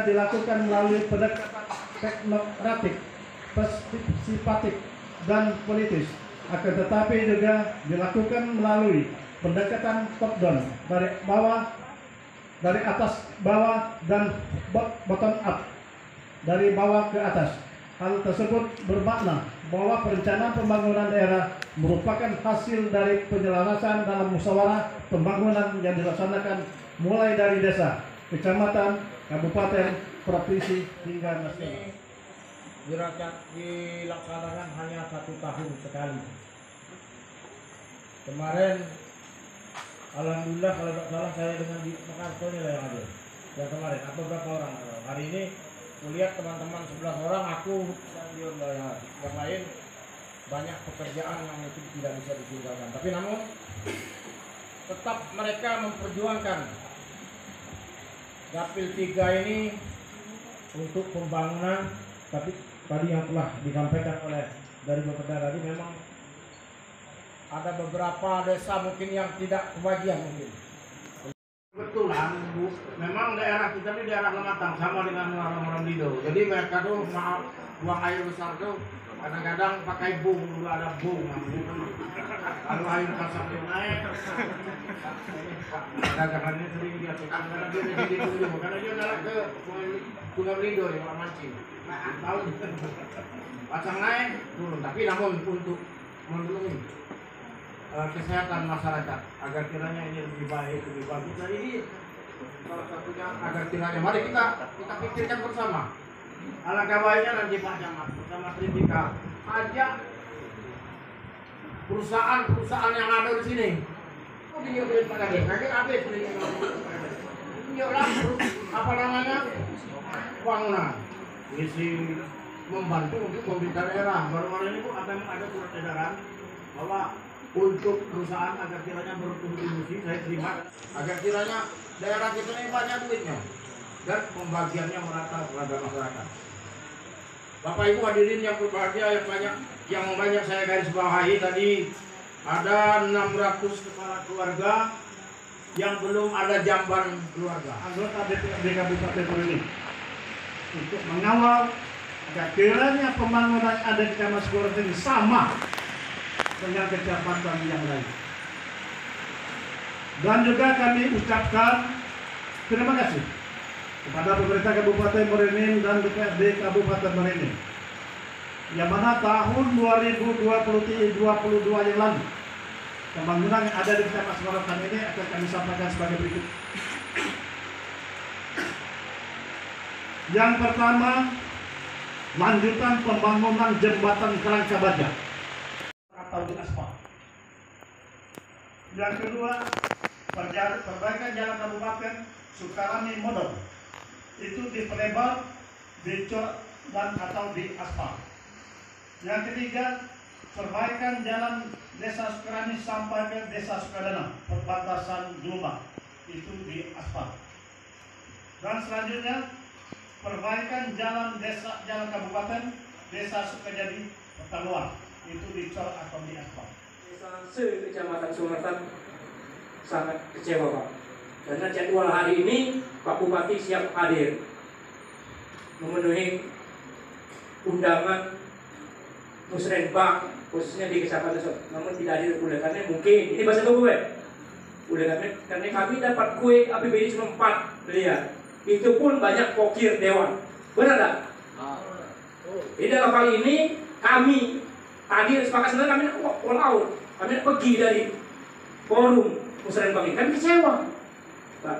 dilakukan melalui pendekatan teknokratik, partisipatif, dan politis, akan tetapi juga dilakukan melalui pendekatan top down, dari atas bawah dan bottom up, dari bawah ke atas. Hal tersebut bermakna bahwa perencanaan pembangunan daerah merupakan hasil dari penyelarasan dalam musyawarah pembangunan yang dilaksanakan mulai dari desa, kecamatan, kabupaten, provinsi hingga nasional. Dilaksanakan hanya 1 tahun sekali. Kemarin, alhamdulillah kalau tidak salah saya dengan di Mekarta ini lah yang ada. Yang kemarin, atau berapa orang? Hari ini kulihat teman-teman 11 orang, aku dan yang lain banyak pekerjaan yang itu tidak bisa ditinggalkan. Tapi namun tetap mereka memperjuangkan Dapil 3 ini untuk pembangunan. Tapi tadi yang telah disampaikan oleh dari Bapak tadi, memang ada beberapa desa mungkin yang tidak kebagian mungkin. Kebetulan Bu, memang daerah kita ini daerah Lematang sama dengan orang-orang Lido. Jadi mereka tuh buang air besar tuh kadang-kadang pakai bung, dulu ada bung. Kalau air pasang naik, dagangannya sering dia tekan karena dia jadi dulu, karena dia jalan ke Sungai Lido yang orang mancing. Tahu pasang naik turun, tapi namun untuk melindungi kesehatan masyarakat agar kiranya ini lebih baik, lebih bagus. Jadi ini salah satunya agar kiranya mari kita pikirkan bersama. Alangkah baiknya nanti Pak Camat bersama Tripika ajak perusahaan yang ada di sini. Oh, dia beli pada dia, nanti habis beli. Dia langsung apa namanya bangunan. Misi membantu untuk pemerintah daerah. Baru-baru ini Bu ada surat edaran bahwa untuk perusahaan agar kiranya berkontribusi, saya terima agar kiranya daerah kita ini banyak duitnya dan pembagiannya merata kepada masyarakat. Bapak Ibu hadirin yang berbahagia, yang banyak saya garis bawahi tadi, ada 600 kepala keluarga yang belum ada jamban keluarga. Anggota DPRD Kabupaten Merauke untuk mengawal agar kiranya pembangunan ada di Kamas Goreng ini sama dengan kecamatan yang lain. Dan juga kami ucapkan terima kasih kepada pemerintah Kabupaten Merauke dan DPRD Kabupaten Merauke, yang mana tahun 2022 yang lalu pembangunan yang ada di Kecamatan Sorotan ini akan kami sampaikan sebagai berikut. Yang pertama, lanjutan pembangunan jembatan Kerangka Baja atau di aspal. Yang kedua, perbaikan jalan kabupaten Sukarami Model, itu diperlebar, dicor dan atau di aspal. Yang ketiga, perbaikan jalan Desa Sukarami sampai ke Desa Sukadana, perbatasan Jombang, itu di aspal. Dan selanjutnya, perbaikan jalan kabupaten Desa Sukajadi Petaluan, itu dicor atau di aspal. Desa Kecamatan Sumertan sangat kecewa Pak, karena jadwal hari ini Pak Bupati siap hadir memenuhi undangan musrenbang khususnya di Kecamatan Sumertan, namun tidak hadir ulekannya mungkin ini bahasa gue ulekannya karena kami dapat kue APBD cuma 4 miliar, itu pun banyak pokir dewan, benar tak? Jadi dalam hal ini kami tadi sepakat sebenarnya kami all out, kami pergi dari forum musrenbang ini, kami kecewa Pak.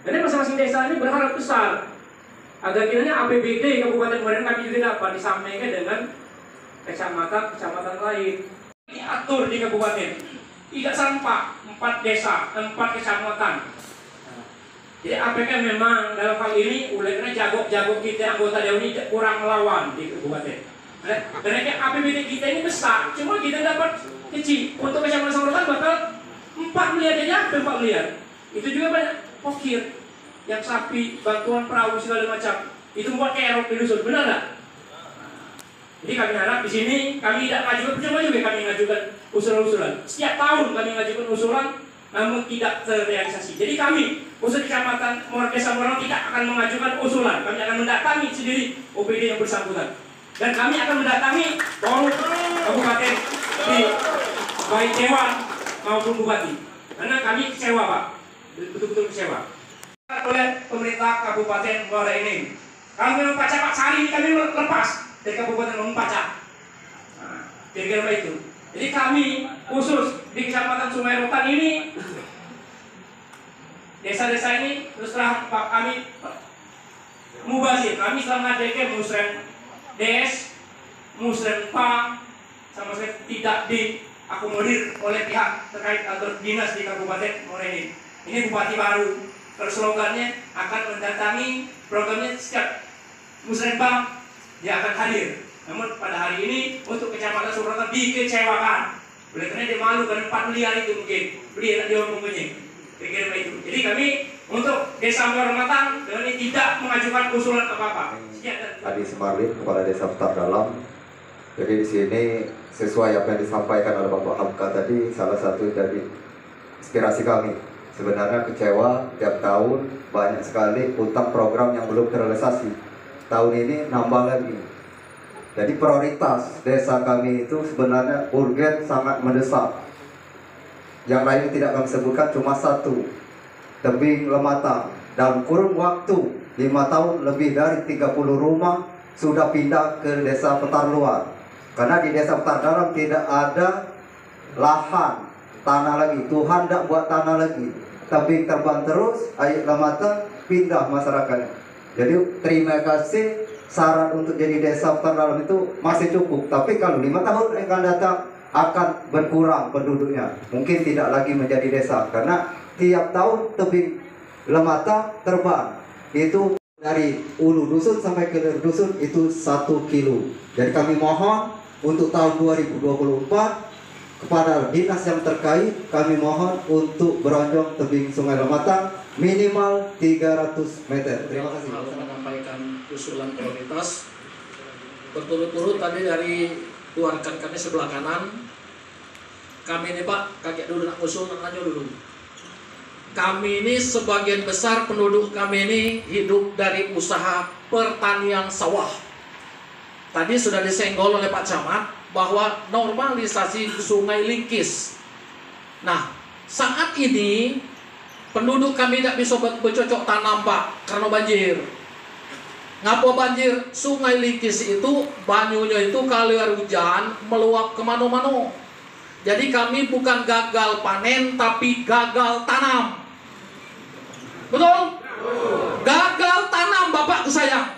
Jadi masing-masing desa ini berharap besar agar kiranya APBD Kabupaten Merauke kami juga dapat disampaikan dengan kecamatan lain. Ini atur di kabupaten tidak sampah 4 desa, 4 kecamatan. Jadi APK memang dalam hal ini oleh jago-jago kita anggota dewan ini kurang melawan di kabupaten. Karena APBD kita ini besar, cuma kita dapat kecil. Untuk kecamatan Sorotan bakal 4 miliar aja, 4 miliar. Itu juga banyak pokir yang sapi, bantuan perahu segala macam. Itu buat kerok di dusun, benar nggak? Jadi kami harap di sini kami tidak mengajukan, percuma juga kami mengajukan usulan-usulan. Setiap tahun kami mengajukan usulan, namun tidak terrealisasi. Jadi kami Khusus Kecamatan Desa Morong tidak akan mengajukan usulan. Kami akan mendatangi sendiri OPD yang bersangkutan. Dan kami akan mendatangi forum kabupaten di baik Dewan maupun Bupati. Karena kami kecewa, Pak. Betul-betul kecewa. Oleh pemerintah Kabupaten Muara Enim. Kalau memang Pacak Pak Sari ini kami lepas dari Kabupaten Pacak. Nah, kira-kira itu. Jadi kami khusus di Kecamatan Sungai Rotan ini, desa-desa ini terus terang Pak, kami mubazir. Kami selama DK Musrem Des, Musrem Pang sama sekali tidak diakomodir oleh pihak terkait atau dinas di Kabupaten Muara Enim. Ini bupati baru, slogannya akan mendatangi programnya setiap Musrem Pang dia akan hadir. Namun pada hari ini untuk Kecamatan Sumberota dikecewakan. Oleh karena dia malu karena 4 miliar itu mungkin beli dia mempunyai. Kira-kira itu. Jadi kami untuk Desa Muara Matang dengan ini tidak mengajukan usulan apa-apa. Adi Semarlin, Kepala Desa Petar Dalam. Jadi di sini sesuai apa yang disampaikan oleh Bapak Hamka tadi, salah satu dari inspirasi kami. Sebenarnya kecewa tiap tahun banyak sekali utang program yang belum terrealisasi. Tahun ini nambah lagi. Jadi prioritas desa kami itu sebenarnya urgen, sangat mendesak. Yang lain tidak kami sebutkan, cuma satu, tebing Lematang. Dalam kurun waktu 5 tahun lebih dari 30 rumah sudah pindah ke desa Petar Luar. Karena di desa Petar Dalam tidak ada lahan tanah lagi. Tuhan tidak buat tanah lagi. Tebing terbang terus, air Lematang pindah masyarakatnya. Jadi terima kasih, syarat untuk jadi desa Petar Dalam itu masih cukup. Tapi kalau 5 tahun yang akan datang akan berkurang penduduknya, mungkin tidak lagi menjadi desa karena tiap tahun tebing Lematang terbang itu dari ulu dusun sampai ke hilir dusun itu 1 kilo. Jadi kami mohon untuk tahun 2024 kepada dinas yang terkait, kami mohon untuk beronjong tebing Sungai Lematang minimal 300 meter. Terima kasih. Menyampaikan usulan prioritas berturut-turut tadi dari dua rekan kami sebelah kanan. Kami ini Pak, kakek dulu nak usul nak nanya dulu. Kami ini sebagian besar penduduk kami ini hidup dari usaha pertanian sawah. Tadi sudah disenggol oleh Pak Camat bahwa normalisasi Sungai Lingkis. Nah, saat ini penduduk kami tidak bisa bercocok tanam Pak karena banjir. Ngapa banjir? Sungai Lingkis itu banyunya itu kalau air hujan meluap kemana-mana. Jadi kami bukan gagal panen tapi gagal tanam. Betul? Gagal tanam bapakku sayang.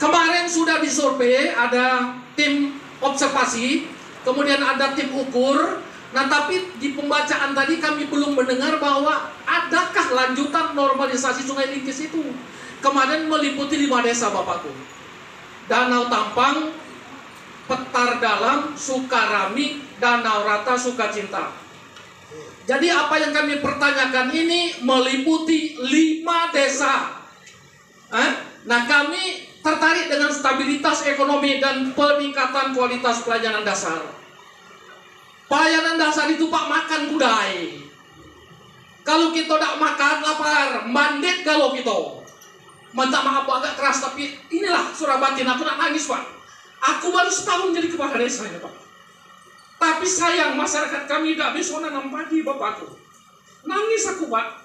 Kemarin sudah disurvei, ada tim observasi, kemudian ada tim ukur. Nah tapi di pembacaan tadi kami belum mendengar bahwa adakah lanjutan normalisasi Sungai Lingkis itu. Kemarin meliputi 5 desa bapakku. Danau Tampang, Petar Dalam, Sukarami, Danau Rata, Sukacinta. Jadi apa yang kami pertanyakan ini meliputi 5 desa. Nah kami tertarik dengan stabilitas ekonomi dan peningkatan kualitas pelayanan dasar. Pelayanan dasar itu Pak makan kudai. Kalau kita tidak makan lapar, mandek kalau kita. Minta maaf agak keras tapi inilah surah batin aku nak nangis Pak. Aku baru setahun jadi kepala desa ya Pak. Tapi sayang masyarakat kami tidak bisa nanam padi bapakku. Nangis aku Pak.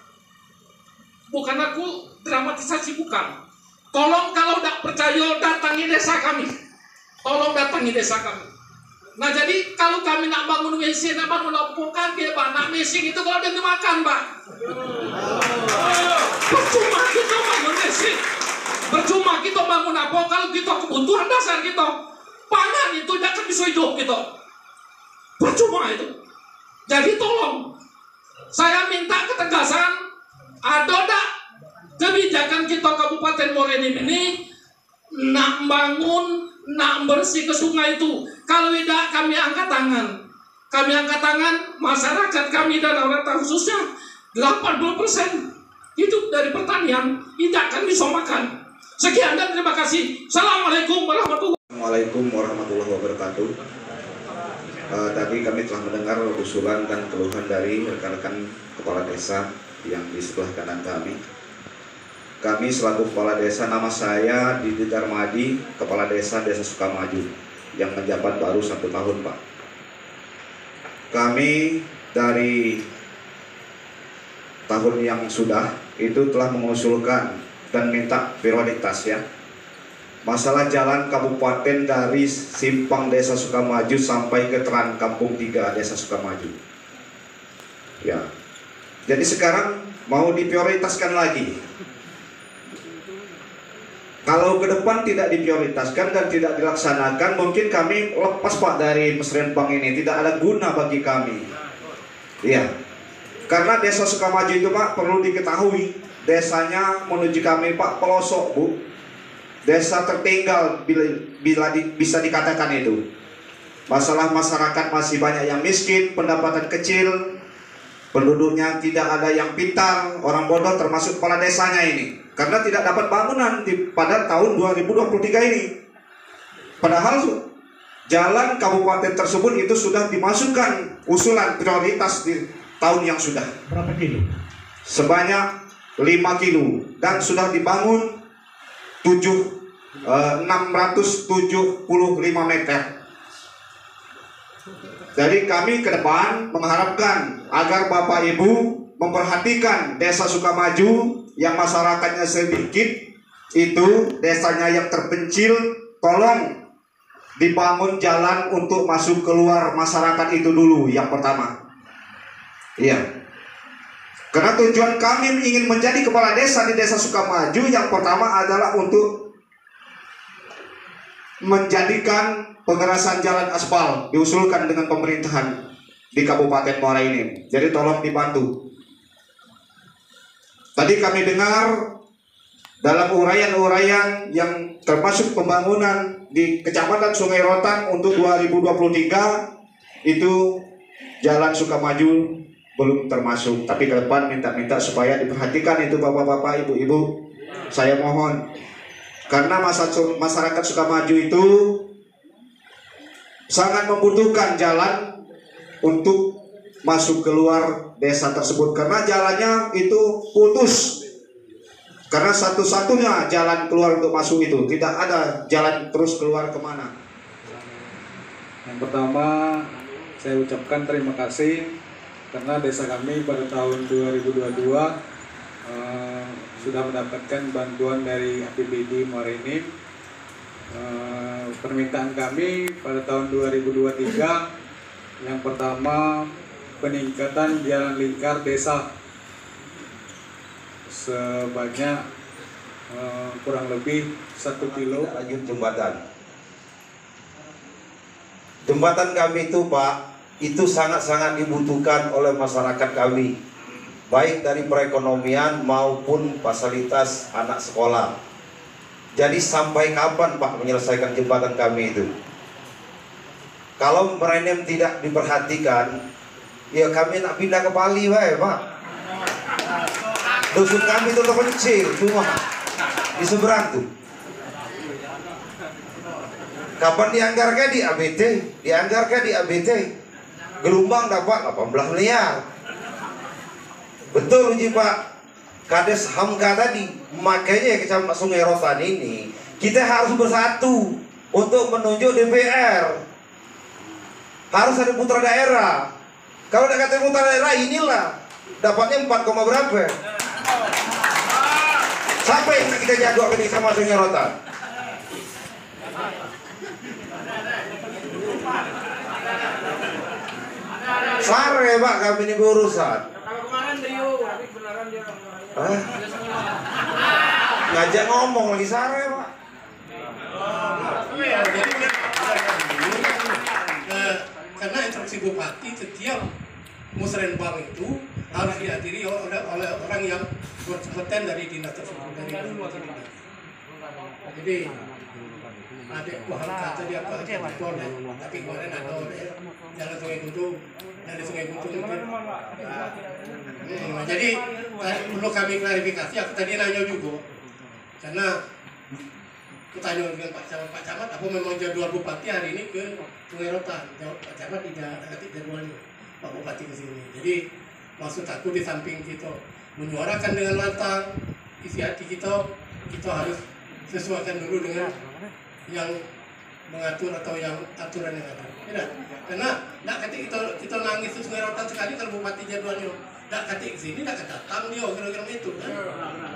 Bukan aku dramatisasi bukan. Tolong kalau tidak percaya datangi desa kami. Tolong datangi desa kami. Nah jadi kalau kami nak bangun WC, nak bangun lampukan dia Pak, nak mesin itu kalau dia dimakan Pak. Percuma kita bangun WC. Percuma kita bangun apa kalau kita kebutuhan dasar kita. Pangan itu tidak bisa hidup kita. Percuma itu. Jadi tolong. Saya minta ketegasan. Ada tak kebijakan kita Kabupaten Muara Enim ini nak bangun, nak bersih ke sungai itu. Kalau tidak kami angkat tangan. Kami angkat tangan, masyarakat kami Danau Rata khususnya 80% hidup dari pertanian, tidak akan bisa makan. Sekian dan terima kasih. Assalamualaikum warahmatullahi wabarakatuh. Tadi kami telah mendengar usulan dan keluhan dari rekan-rekan kepala desa yang di sebelah kanan kami. Kami selaku kepala desa, nama saya Didi Darmadi, kepala desa Desa Sukamaju yang menjabat baru 1 tahun, Pak. Kami dari tahun yang sudah itu telah mengusulkan dan minta prioritas ya. Masalah jalan kabupaten dari simpang Desa Sukamaju sampai ke Teran Kampung 3 Desa Sukamaju. Ya. Jadi sekarang mau diprioritaskan lagi. Kalau ke depan tidak diprioritaskan dan tidak dilaksanakan, mungkin kami lepas Pak dari Musrenbang ini, tidak ada guna bagi kami. Iya. Karena Desa Sukamaju itu Pak perlu diketahui, desanya menuju kami Pak pelosok Bu. Desa tertinggal bisa dikatakan itu. Masalah masyarakat masih banyak yang miskin, pendapatan kecil, penduduknya tidak ada yang pintar, orang bodoh termasuk kepala desanya ini. Karena tidak dapat bangunan pada tahun 2023 ini. Padahal jalan kabupaten tersebut itu sudah dimasukkan usulan prioritas di tahun yang sudah. Berapa kilo? Sebanyak 5 kilo dan sudah dibangun 675 meter. Jadi kami ke depan mengharapkan agar Bapak Ibu memperhatikan Desa Sukamaju yang masyarakatnya sedikit, itu desanya yang terpencil, tolong dibangun jalan untuk masuk keluar masyarakat itu dulu yang pertama. Iya. Karena tujuan kami ingin menjadi kepala desa di Desa Sukamaju yang pertama adalah untuk menjadikan pengerasan jalan aspal diusulkan dengan pemerintahan di Kabupaten Muara ini. Jadi tolong dibantu. Tadi kami dengar dalam uraian-uraian yang termasuk pembangunan di Kecamatan Sungai Rotan untuk 2023 itu Jalan Sukamaju belum termasuk. Tapi ke depan minta supaya diperhatikan itu bapak-bapak, ibu-ibu. Saya mohon. Karena masyarakat Sukamaju itu sangat membutuhkan jalan untuk masuk keluar desa tersebut. Karena jalannya itu putus. Karena satu-satunya jalan keluar untuk masuk itu. Tidak ada jalan terus keluar kemana. Yang pertama, saya ucapkan terima kasih karena desa kami pada tahun 2022 sudah mendapatkan bantuan dari APBD Muara Enim. Permintaan kami pada tahun 2023 yang pertama peningkatan jalan lingkar desa sebanyak kurang lebih 1 kilo. Lanjut jembatan kami itu Pak, itu sangat-sangat dibutuhkan oleh masyarakat kami, baik dari perekonomian maupun fasilitas anak sekolah. Jadi sampai kapan Pak menyelesaikan jembatan kami itu? Kalau Merenem tidak diperhatikan, ya kami nak pindah ke Bali wae Pak. Dusun kami itu kecil cuma di seberang tuh. Kapan dianggarkan di ABT? Dianggarkan di ABT. Gelombang dapat 18 miliar. Betul Uji Pak. Kades Hamka tadi. Makanya Kecamatan Sungai Rotan ini kita harus bersatu untuk menunjuk DPR. Harus ada putra daerah. Kalau tidak ada putra daerah inilah dapatnya 4, berapa? Siapa yang kita jago ke sama Sungai Rotan? Sare Pak kami ini berurusan. Kalau kemarin Rio, tapi beneran dia. Ngajak ngomong lagi sare Pak. Karena instruksi bupati setiap musrenbang itu harus dihadiri oleh orang yang berkompeten dari dinas tersebut, dari bupati dinas. Jadi adik Tuhan kata dia apa boleh, tapi kemarin ada oleh Jalan Sungai Guntung, dari Sungai Guntung mungkin. Jadi perlu kami klarifikasi. Aku tadi nanya juga, karena ketanya dengan Pak Camat, apa memang jadwal bupati hari ini ke Sungai Rotan? Pak Camat tidak nanti jadwalnya Pak Bupati ke sini. Jadi maksud aku di samping kita menyuarakan dengan lantang isi hati kita harus sesuaikan dulu dengan yang mengatur atau yang aturan yang ada. Ya, karena nak ketik kita nangis itu Sungai Rotan sekali kalau bupati jadwalnya, nak ketik sini nak datang dia kira-kira itu kan.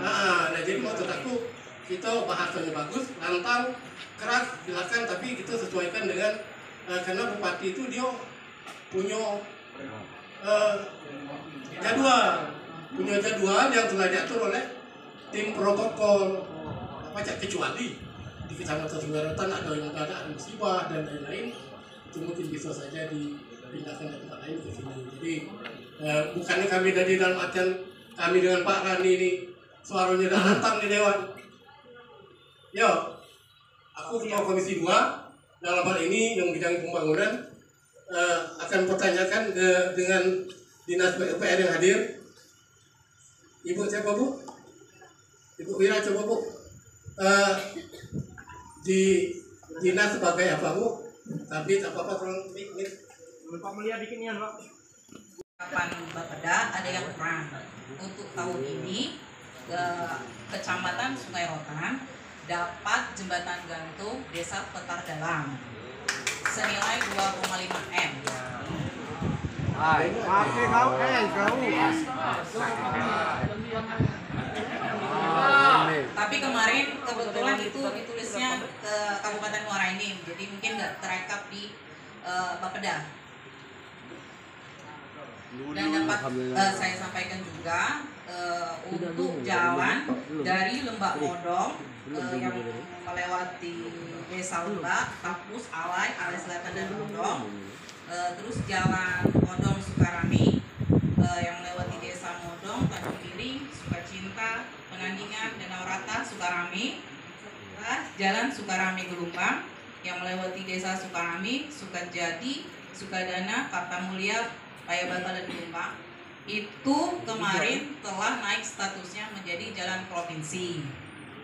Nah, jadi maksud aku kita bahasanya bagus, lantang, keras, silakan, tapi kita sesuaikan dengan karena bupati itu dia punya jadwal yang telah diatur oleh tim protokol. Kecuali di Kecamatan Sungai Rotan ada yang ada musibah dan lain-lain, itu mungkin bisa saja dipindahkan ke tempat lain ke sini. Jadi bukannya kami dari dalam artian kami dengan Pak Rani ini suaranya dah lantang di Dewan. Yo, aku ketua Komisi 2 dalam hal ini yang bidang pembangunan akan pertanyakan dengan Dinas PUPR yang hadir. Ibu siapa Bu? Ibu Wira coba Bu. Di Dinas sebagai apa Bu? Kabit apa tolong Pak Mulia bikinnya Pak. Kapan Bapeda ada yang kurang. Untuk tahun ini Kecamatan Sungai Rotan dapat jembatan gantung Desa Petar Dalam senilai 2,5 M. Tapi kemarin kebetulan itu ditulisnya ke Kabupaten Muara Enim, jadi mungkin nggak terekap di Bapeda. Dan dapat saya sampaikan juga untuk jalan dari Lembak Modong yang melewati Desa Lembak, Kapus, Alai Selatan dan Modong, terus jalan Modong Sukarami yang melewati Desa Modong, Tanjung Piring, Sukacinta, Penandingan, Danau Rata, Sukarami, jalan Sukarami Gelumpang yang melewati Desa Sukarami, Sukajadi, Sukadana, Kartamulia, Payabata dan Gelumpang itu kemarin telah naik statusnya menjadi jalan provinsi.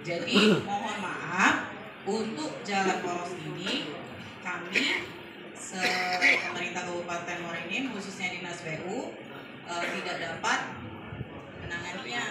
Jadi mohon maaf untuk jalan poros ini kami pemerintah Kabupaten Muara Enim khususnya Dinas PU tidak dapat menanganinya.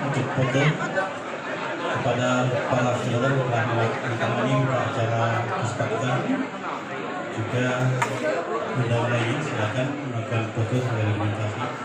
Untuk foto kepada para saudara telah menangani acara kesepakatan juga undang lagi silakan melakukan foto sebagai dokumentasi.